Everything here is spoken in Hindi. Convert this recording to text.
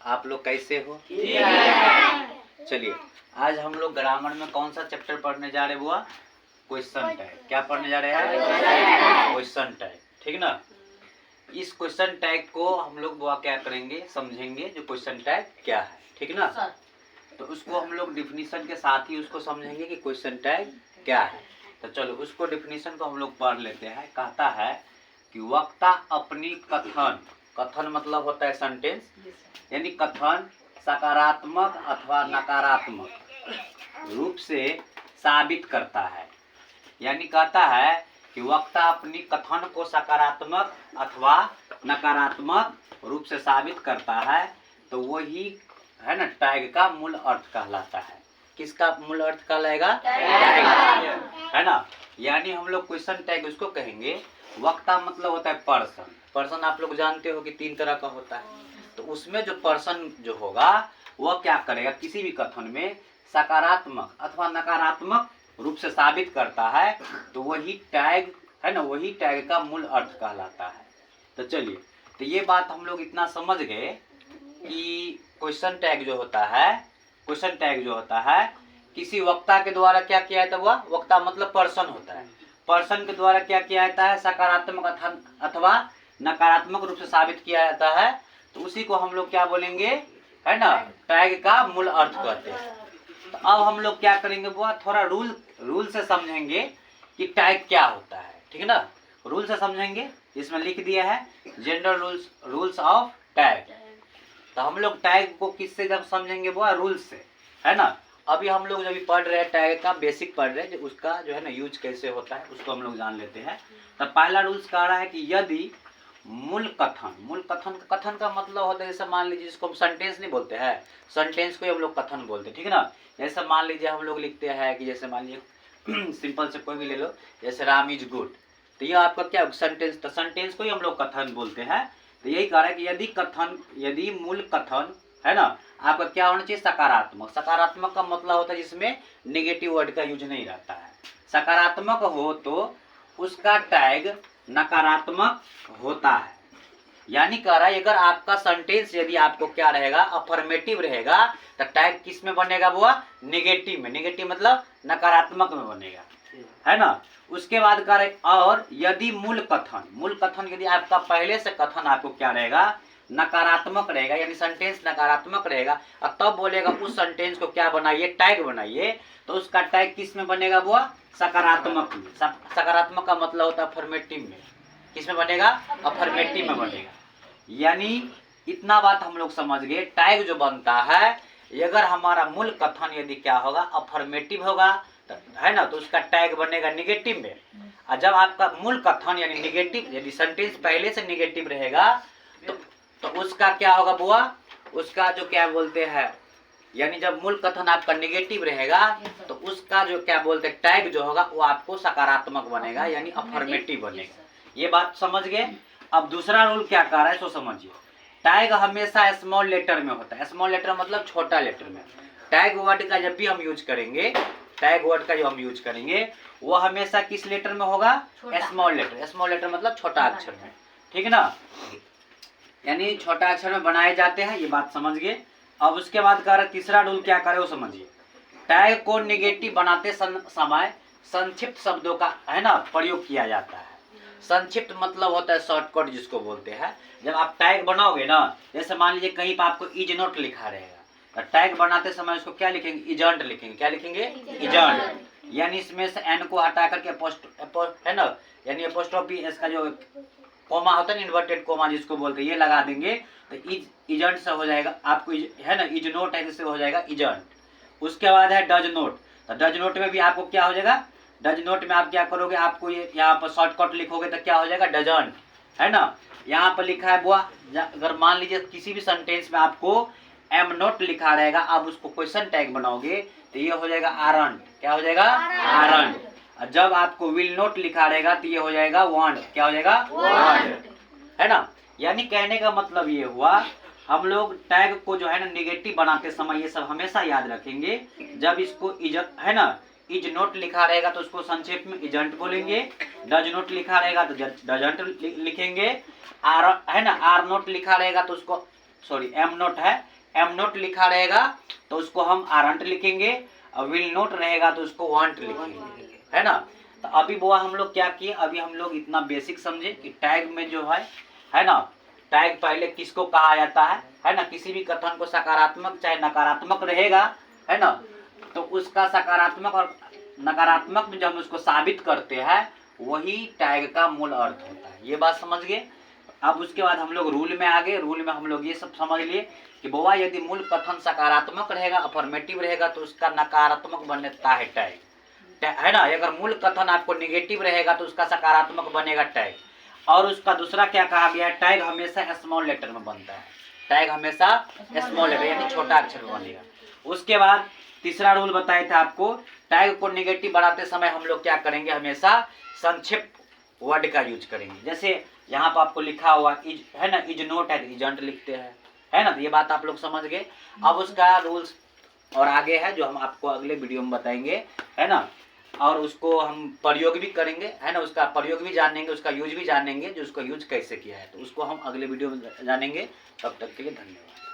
आप लोग कैसे हो? चलिए, आज हम लोग ग्रामर में कौन सा चैप्टर पढ़ने जा रहे बुआ? Question tag. क्या पढ़ने जा रहे हैं? Question tag. ठीक ना? इस क्वेश्चन टैग को हम लोग बुआ क्या करेंगे, समझेंगे जो क्वेश्चन टैग क्या है। ठीक ना? तो उसको हम लोग डिफिनीशन के साथ ही उसको समझेंगे कि क्वेश्चन टैग क्या है। तो चलो उसको डिफिनीशन को हम लोग पढ़ लेते हैं। कहता है कि वक्ता अपनी कथन, कथन मतलब होता है सेंटेंस, यानी कथन सकारात्मक अथवा नकारात्मक रूप से साबित करता है। यानी कहता है कि वक्ता अपनी कथन को सकारात्मक अथवा नकारात्मक रूप से साबित करता है, तो वही है ना टैग का मूल अर्थ कहलाता है। किसका मूल अर्थ कहलाएगा? टैग, है ना? यानी हम लोग क्वेश्चन टैग उसको कहेंगे। वक्ता मतलब होता है पर्सन। पर्सन आप लोग जानते हो कि 3 तरह का होता है। तो उसमें जो पर्सन जो होगा वह क्या करेगा, किसी भी कथन में सकारात्मक अथवा नकारात्मक रूप से साबित करता है, तो वही टैग है ना, वही टैग का मूल अर्थ कहलाता है। तो चलिए, तो ये बात हम लोग इतना समझ गए कि क्वेश्चन टैग जो होता है, क्वेश्चन टैग जो होता है किसी वक्ता के द्वारा क्या किया जाता है? वक्ता मतलब पर्सन होता है। पर्सन के द्वारा क्या किया जाता है? सकारात्मक अथवा नकारात्मक रूप से साबित किया जाता है। तो उसी को हम लोग क्या बोलेंगे, है ना, टैग का मूल अर्थ कहते हैं। तो अब हम लोग क्या करेंगे बुआ, थोड़ा रूल से समझेंगे कि टैग क्या होता है। ठीक है ना? रूल से समझेंगे। इसमें लिख दिया है जनरल रूल्स ऑफ टैग। तो हम लोग टैग को किससे जब समझेंगे बुआ? रूल से, है ना? अभी हम लोग जब पढ़ रहे हैं टैग का बेसिक पढ़ रहे हैं, उसका जो है ना यूज कैसे होता है उसको हम लोग जान लेते हैं। तो पहला रूल्स कह रहा है कि यदि मूल कथन का मतलब होता है, जैसे मान लीजिए जिसको हम सेंटेंस नहीं बोलते हैं, सेंटेंस को ही हम लोग कथन बोलते हैं। ठीक है ना? जैसे मान लीजिए हम लोग लिखते हैं कि जैसे मान लीजिए सिंपल से कोई भी ले लो, जैसे राम इज गुड, तो ये आपका क्या सेंटेंस, तो सेंटेंस को ही हम लोग कथन बोलते हैं। तो यही कह रहा है कि यदि मूल कथन है ना आपका क्या होना चाहिए? सकारात्मक। सकारात्मक का मतलब होता है जिसमें नेगेटिव वर्ड का यूज नहीं रहता है। सकारात्मक हो तो उसका टैग नकारात्मक होता है। यानी कह रहा है अगर आपका सेंटेंस यदि आपको क्या रहेगा, अफर्मेटिव रहेगा, तो टैग किस में बनेगा बुआ? नेगेटिव में। नेगेटिव मतलब नकारात्मक में बनेगा, है ना? उसके बाद कह रहे और यदि मूल कथन यदि आपका पहले से कथन आपको क्या रहेगा? नकारात्मक रहेगा, यानी सेंटेंस नकारात्मक रहेगा, और तब बोलेगा उस सेंटेंस को क्या बनाइए? टैग बनाइए। तो उसका टैग किस में बनेगा बुआ? सकारात्मक में। सकारात्मक का मतलब होता है अफर्मेटिव में। किस में बनेगा? अफर्मेटिव में बनेगा। यानी इतना बात हम लोग समझ गए, टैग जो बनता है अगर हमारा मूल कथन यदि क्या होगा? अफर्मेटिव होगा, है ना, तो उसका टैग बनेगा नेगेटिव में। और जब आपका मूल कथन यानी नेगेटिव, यदि सेंटेंस पहले से नेगेटिव रहेगा तो उसका क्या होगा बुआ? उसका जो क्या बोलते हैं, यानी जब मूल कथन आपका नेगेटिव रहेगा तो उसका जो क्या बोलते हैं टैग जो होगा वो आपको सकारात्मक बनेगा, यानी अफर्मेटिव बनेगा। ये बात समझ गए? अब दूसरा रूल क्या कह रहा है सो समझिए। टैग हमेशा स्मॉल लेटर में होता है। स्मॉल लेटर मतलब छोटा लेटर में। टैग वर्ड का जब भी हम यूज करेंगे, टैग वर्ड का जो हम यूज करेंगे वो हमेशा किस लेटर में होगा? Small letter. स्मॉल लेटर मतलब छोटा अक्षर में। ठीक है ना? यानी छोटा अक्षर में बनाए जाते हैं। ये बात समझ गए? अब उसके बाद कह रहे तीसरा रूल क्या करे वो समझिए। टैग को नेगेटिव बनाते समय संक्षिप्त शब्दों का, है ना, प्रयोग किया जाता है। संक्षिप्त मतलब होता है शॉर्टकट जिसको बोलते हैं। जब आप टैग बनाओगे ना, जैसे मान लीजिए कहीं पर आपको इज नोट लिखा रहेगा, तो टैग बनाते समय उसको क्या लिखेंगे? इजंट लिखेंगे। क्या लिखेंगे? इजंट। यानी इसमें से एन को हटा करके है ना, यानी एपोस्ट्रोफी इसका जो कोमा होता है ना, इन्वर्टेड कोमा जिसको बोलते हैं, ये लगा देंगे तो इजंट से हो जाएगा आपको, है ना, इज नोट है जिससे हो जाएगा इजंट। उसके बाद है डज नोट। तो डज नोट में भी आपको क्या हो जाएगा? डज नोट में आप क्या करोगे? आपको ये यहाँ पर शॉर्टकट लिखोगे तो क्या हो जाएगा? डजंट, है ना? यहाँ पर लिखा है बुआ, अगर मान लीजिए किसी भी सेंटेंस में आपको एम नोट लिखा रहेगा, आप उसको क्वेश्चन टैग बनाओगे तो ये हो जाएगा आरंट। क्या हो जाएगा? आरंट। जब आपको विल नोट लिखा रहेगा तो ये हो जाएगा वांट। क्या हो जाएगा? वांट, है ना? यानी कहने का मतलब ये हुआ, हम लोग टैग को जो है ना नेगेटिव बनाते समय ये सब हमेशा याद रखेंगे। जब इसको है ना इज नोट लिखा रहेगा तो उसको संक्षेप में इजंट बोलेंगे। डज नोट लिखा रहेगा तो डजंट लिखेंगे। आर, है ना, आर नोट लिखा रहेगा तो उसको सॉरी एम नॉट है, एम नॉट लिखा रहेगा तो उसको हम आरंट लिखेंगे, और विल नॉट रहेगा तो उसको वांट लिखेंगे, है ना। तो अभी बुआ हम लोग क्या किए, अभी हम लोग इतना बेसिक समझे कि टैग में जो है ना, टैग पहले किसको कहा जाता है ना। किसी भी कथन को सकारात्मक चाहे नकारात्मक रहेगा, है ना, तो उसका सकारात्मक और नकारात्मक में जो हम उसको साबित करते हैं वही टैग का मूल अर्थ होता है। ये बात समझ गए। अब उसके बाद हम लोग रूल में आ गए। रूल में हम लोग ये सब समझ लिए कि बुआ यदि मूल कथन सकारात्मक रहेगा, अफर्मेटिव रहेगा, तो उसका नकारात्मक बनता है टैग, है ना। अगर मूल कथन आपको निगेटिव रहेगा तो उसका सकारात्मक बनेगा टैग। और उसका दूसरा क्या कहा गया है, टैग हमेशा स्मॉल लेटर में बनता है, टैग हमेशा स्मॉल लेटर यानी छोटा अक्षर में बनेगा। उसके बाद तीसरा रूल बताया था आपको, टैग को निगेटिव बनाते समय हम लोग क्या करेंगे, हमेशा संक्षिप्त वर्ड का यूज करेंगे। जैसे यहाँ पर आपको लिखा हुआ इज है ना, इज नोट है तो इजंट लिखते हैं, है ना। तो ये बात आप लोग समझ गए। अब उसका रूल्स और आगे है जो हम आपको अगले वीडियो में बताएंगे, है ना। और उसको हम प्रयोग भी करेंगे, है ना, उसका प्रयोग भी जानेंगे, उसका यूज भी जानेंगे, जो उसका यूज कैसे किया है, तो उसको हम अगले वीडियो में जानेंगे। तब तक के लिए धन्यवाद।